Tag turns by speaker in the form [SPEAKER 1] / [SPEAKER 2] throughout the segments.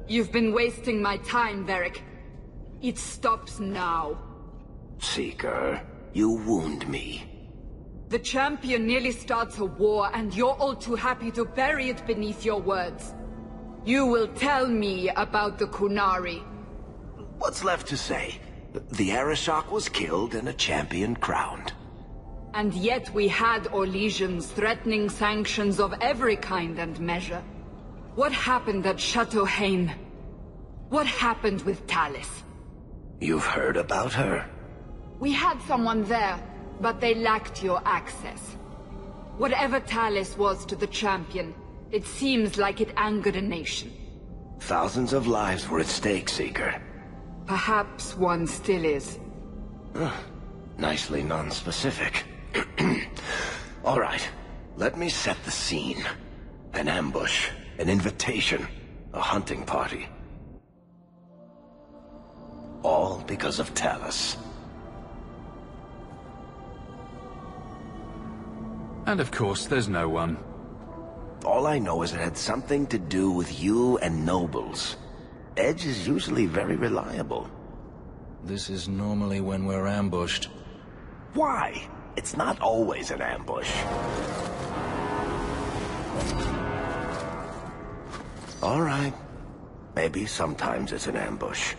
[SPEAKER 1] You've been wasting my time, Varric. It stops now.
[SPEAKER 2] Seeker, you wound me.
[SPEAKER 1] The champion nearly starts a war, and you're all too happy to bury it beneath your words. You will tell me about the Qunari.
[SPEAKER 2] What's left to say? The Arishok was killed and a champion crowned.
[SPEAKER 1] And yet we had Orlesians threatening sanctions of every kind and measure. What happened at Chateau Hain? What happened with Talis?
[SPEAKER 2] You've heard about her?
[SPEAKER 1] We had someone there, but they lacked your access. Whatever Talis was to the champion, it seems like it angered a nation.
[SPEAKER 2] Thousands of lives were at stake, Seeker.
[SPEAKER 1] Perhaps one still is.
[SPEAKER 2] Nicely non-specific. All right, let me set the scene. An ambush, an invitation, a hunting party. All because of Talis.
[SPEAKER 3] And of course, there's no one.
[SPEAKER 2] All I know is it had something to do with you and nobles. Edge is usually very reliable.
[SPEAKER 4] This is normally when we're ambushed.
[SPEAKER 2] Why? It's not always an ambush. All right. Maybe sometimes it's an ambush.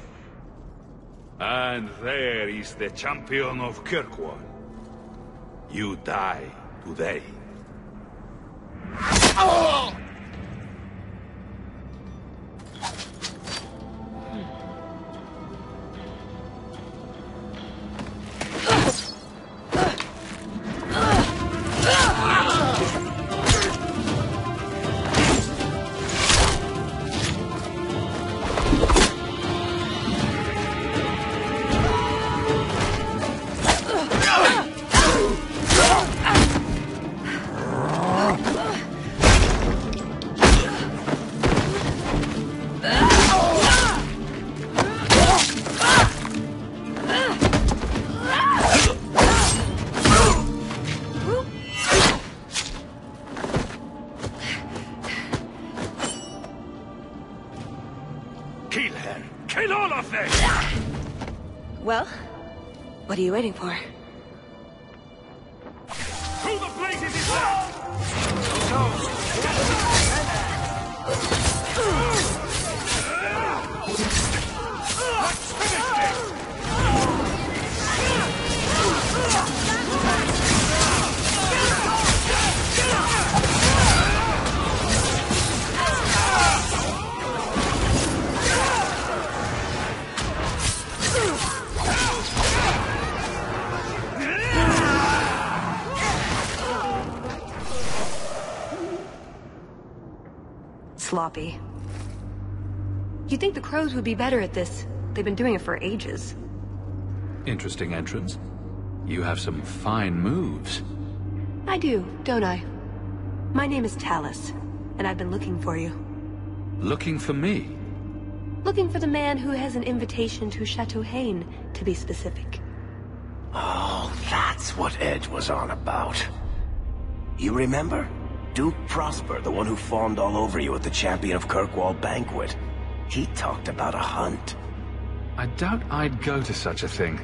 [SPEAKER 5] And there is the champion of Kirkwall. You die today.
[SPEAKER 2] Oh!
[SPEAKER 5] Kill her! Kill all of them!
[SPEAKER 6] Well, what are you waiting for?
[SPEAKER 5] Through the blazes is that! Let's finish this!
[SPEAKER 6] Sloppy. You'd think the crows would be better at this. They've been doing it for ages.
[SPEAKER 3] Interesting entrance. You have some fine moves.
[SPEAKER 6] I do, don't I? My name is Talis, and I've been looking for you.
[SPEAKER 3] Looking for me?
[SPEAKER 6] Looking for the man who has an invitation to Chateau Hain, to be specific.
[SPEAKER 2] Oh, that's what Edge was on about. You remember? Duke Prosper, the one who fawned all over you at the Champion of Kirkwall banquet. He talked about a hunt.
[SPEAKER 3] I doubt I'd go to such a thing.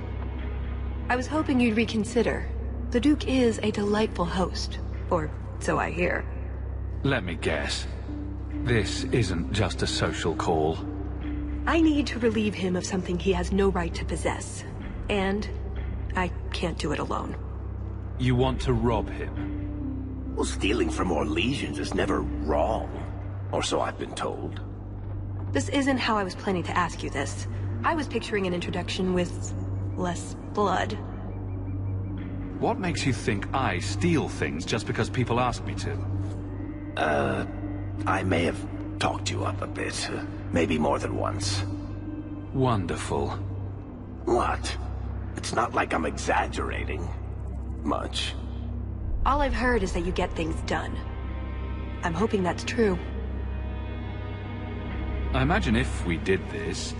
[SPEAKER 6] I was hoping you'd reconsider. The Duke is a delightful host, or so I hear.
[SPEAKER 3] Let me guess. This isn't just a social call.
[SPEAKER 6] I need to relieve him of something he has no right to possess. And I can't do it alone.
[SPEAKER 3] You want to rob him?
[SPEAKER 2] Well, stealing from Orlesians is never wrong. Or so I've been told.
[SPEAKER 6] This isn't how I was planning to ask you this. I was picturing an introduction with less blood.
[SPEAKER 3] What makes you think I steal things just because people ask me to?
[SPEAKER 2] I may have talked you up a bit. Maybe more than once.
[SPEAKER 3] Wonderful.
[SPEAKER 2] What? It's not like I'm exaggerating. Much.
[SPEAKER 6] All I've heard is that you get things done. I'm hoping that's true.
[SPEAKER 3] I imagine if we did this,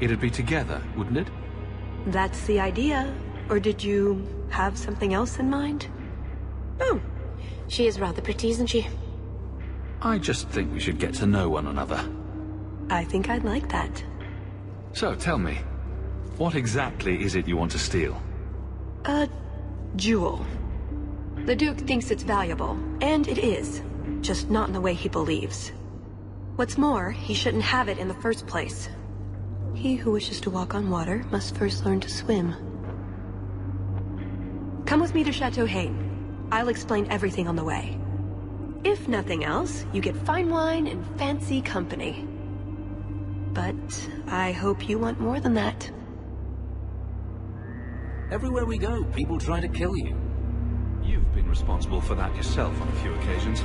[SPEAKER 3] it'd be together, wouldn't it?
[SPEAKER 6] That's the idea. Or did you have something else in mind?
[SPEAKER 7] Oh, she is rather pretty, isn't she?
[SPEAKER 3] I just think we should get to know one another.
[SPEAKER 6] I think I'd like that.
[SPEAKER 3] So, tell me, what exactly is it you want to steal?
[SPEAKER 6] A jewel. The Duke thinks it's valuable, and it is. Just not in the way he believes. What's more, he shouldn't have it in the first place. He who wishes to walk on water must first learn to swim. Come with me to Chateau Hain. I'll explain everything on the way. If nothing else, you get fine wine and fancy company. But I hope you want more than that.
[SPEAKER 4] Everywhere we go, people try to kill you.
[SPEAKER 3] You've been responsible for that yourself on a few occasions.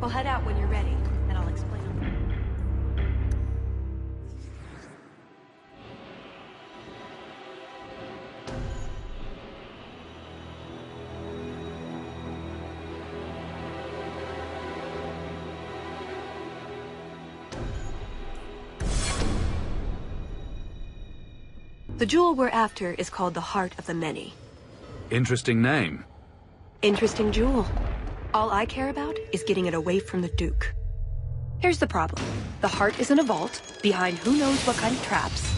[SPEAKER 6] We'll head out when you're ready, and I'll explain. The jewel we're after is called the Heart of the Many.
[SPEAKER 3] Interesting name.
[SPEAKER 6] Interesting jewel. All I care about is getting it away from the Duke. Here's the problem. The heart is in a vault, behind who knows what kind of traps.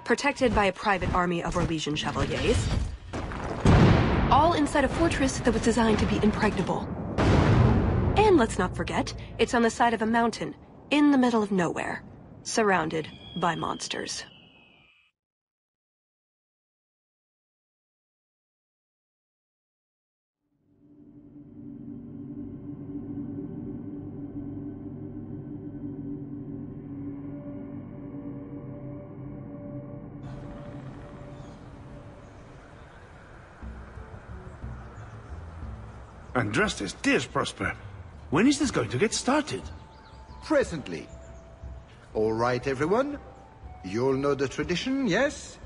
[SPEAKER 6] Protected by a private army of Orlesian chevaliers. All inside a fortress that was designed to be impregnable. And let's not forget, it's on the side of a mountain, in the middle of nowhere, surrounded by monsters.
[SPEAKER 5] And just as dears Prosper, when is this going to get started?
[SPEAKER 7] Presently. All right, everyone. You'll know the tradition, yes?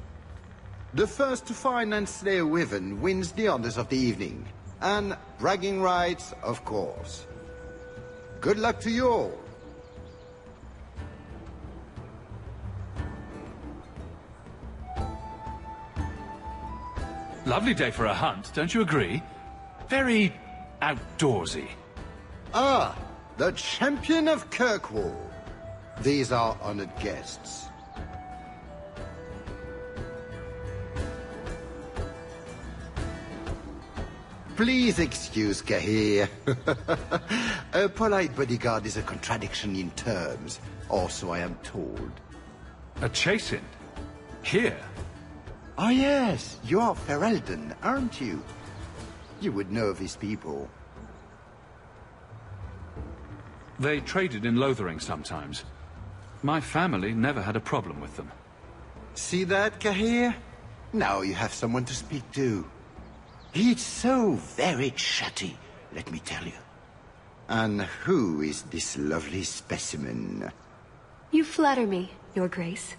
[SPEAKER 7] The first to find and slay a wyvern wins the honors of the evening. And bragging rights, of course. Good luck to you all.
[SPEAKER 3] Lovely day for a hunt, don't you agree? Very outdoorsy.
[SPEAKER 7] Ah, the champion of Kirkwall. These are honored guests. Please excuse Kahir. A polite bodyguard is a contradiction in terms, or so I am told.
[SPEAKER 3] A chasing? Here?
[SPEAKER 7] Ah yes, you are Ferelden, aren't you? You would know these people.
[SPEAKER 3] They traded in Lothering sometimes. My family never had a problem with them.
[SPEAKER 7] See that, Kahir? Now you have someone to speak to. It's so very chatty, let me tell you. And who is this lovely specimen?
[SPEAKER 6] You flatter me, Your Grace.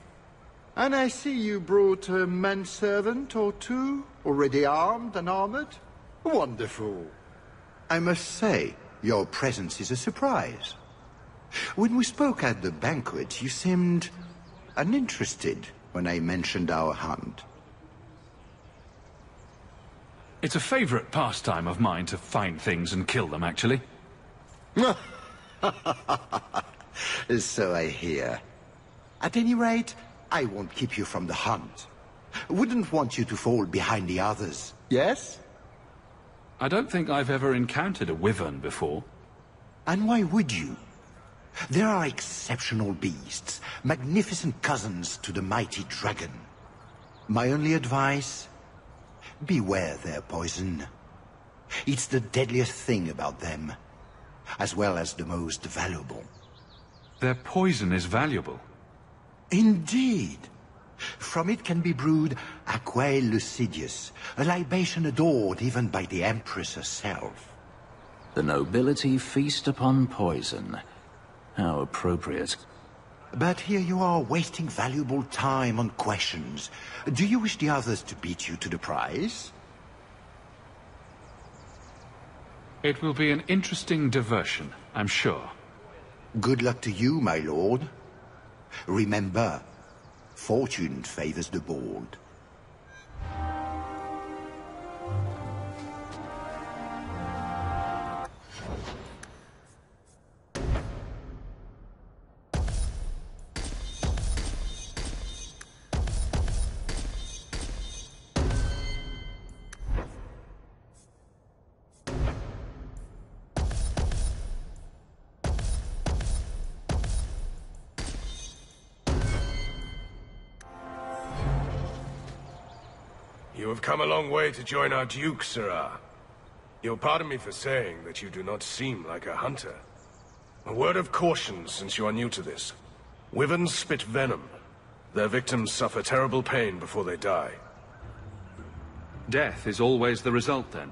[SPEAKER 7] And I see you brought a manservant or two, already armed and armored. Wonderful. I must say, your presence is a surprise. When we spoke at the banquet, you seemed uninterested when I mentioned our hunt.
[SPEAKER 3] It's a favorite pastime of mine to find things and kill them, actually.
[SPEAKER 7] So I hear. At any rate, I won't keep you from the hunt. Wouldn't want you to fall behind the others, yes?
[SPEAKER 3] I don't think I've ever encountered a wyvern before.
[SPEAKER 7] And why would you? There are exceptional beasts, magnificent cousins to the mighty dragon. My only advice? Beware their poison. It's the deadliest thing about them, as well as the most valuable.
[SPEAKER 3] Their poison is valuable.
[SPEAKER 7] Indeed. From it can be brewed Aquae Lucidius, a libation adored even by the Empress herself.
[SPEAKER 4] The nobility feast upon poison. How appropriate.
[SPEAKER 7] But here you are wasting valuable time on questions. Do you wish the others to beat you to the prize?
[SPEAKER 3] It will be an interesting diversion, I'm sure.
[SPEAKER 7] Good luck to you, my lord. Remember, fortune favors the bold.
[SPEAKER 2] You have come a long way to join our Duke, Sirrah. You'll pardon me for saying that you do not seem like a hunter. A word of caution since you are new to this. Wyverns spit venom. Their victims suffer terrible pain before they die.
[SPEAKER 3] Death is always the result, then?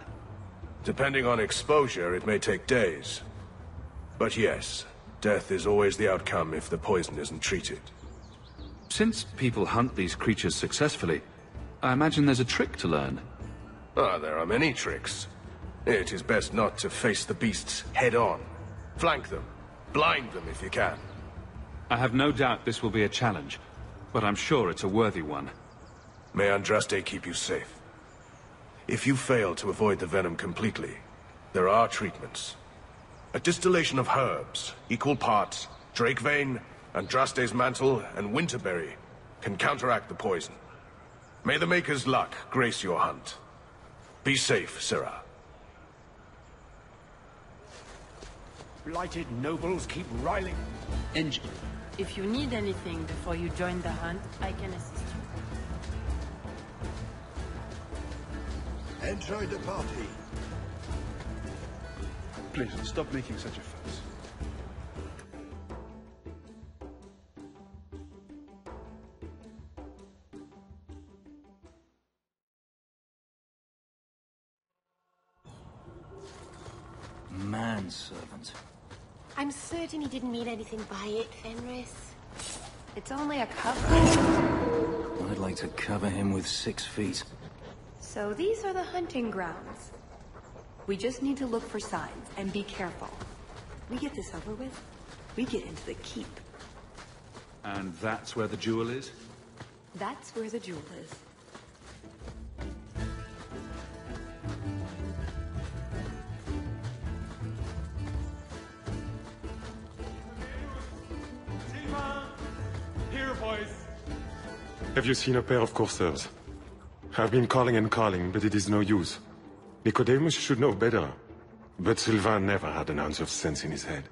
[SPEAKER 2] Depending on exposure, it may take days. But yes, death is always the outcome if the poison isn't treated.
[SPEAKER 3] Since people hunt these creatures successfully, I imagine there's a trick to learn.
[SPEAKER 2] Ah, there are many tricks. It is best not to face the beasts head-on. Flank them. Blind them if you can.
[SPEAKER 3] I have no doubt this will be a challenge, but I'm sure it's a worthy one.
[SPEAKER 2] May Andraste keep you safe. If you fail to avoid the venom completely, there are treatments. A distillation of herbs, equal parts, drake vein, Andraste's mantle, and winterberry, can counteract the poison. May the Maker's luck grace your hunt. Be safe, Sirrah.
[SPEAKER 5] Blighted nobles keep riling.
[SPEAKER 8] If you need anything before you join the hunt, I can assist you.
[SPEAKER 7] Enjoy the party.
[SPEAKER 5] Please, stop making such a fuss.
[SPEAKER 4] Manservant.
[SPEAKER 9] I'm certain he didn't mean anything by it, Fenris.
[SPEAKER 6] It's only a cover.
[SPEAKER 4] I'd like to cover him with 6 feet.
[SPEAKER 6] So these are the hunting grounds. We just need to look for signs and be careful. We get this over with, we get into the keep.
[SPEAKER 3] And that's where the jewel is?
[SPEAKER 6] That's where the jewel is.
[SPEAKER 10] Here, boys. Have you seen a pair of coursers? I've been calling and calling, but it is no use. Nicodemus should know better. But Sylvain never had an ounce of sense in his head.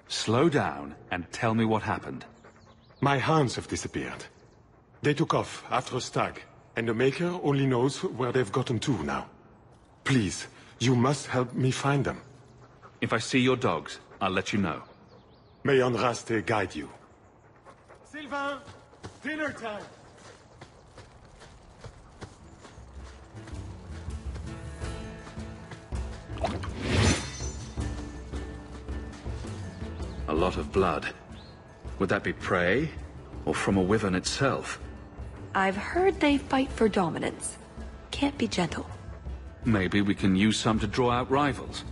[SPEAKER 3] Slow down and tell me what happened.
[SPEAKER 10] My hounds have disappeared. They took off after a stag, and the Maker only knows where they've gotten to now. Please, you must help me find them.
[SPEAKER 3] If I see your dogs, I'll let you know.
[SPEAKER 10] May Andraste guide you.
[SPEAKER 5] Sylvain, dinner time.
[SPEAKER 3] A lot of blood. Would that be prey? Or from a wyvern itself?
[SPEAKER 6] I've heard they fight for dominance. Can't be gentle.
[SPEAKER 3] Maybe we can use some to draw out rivals.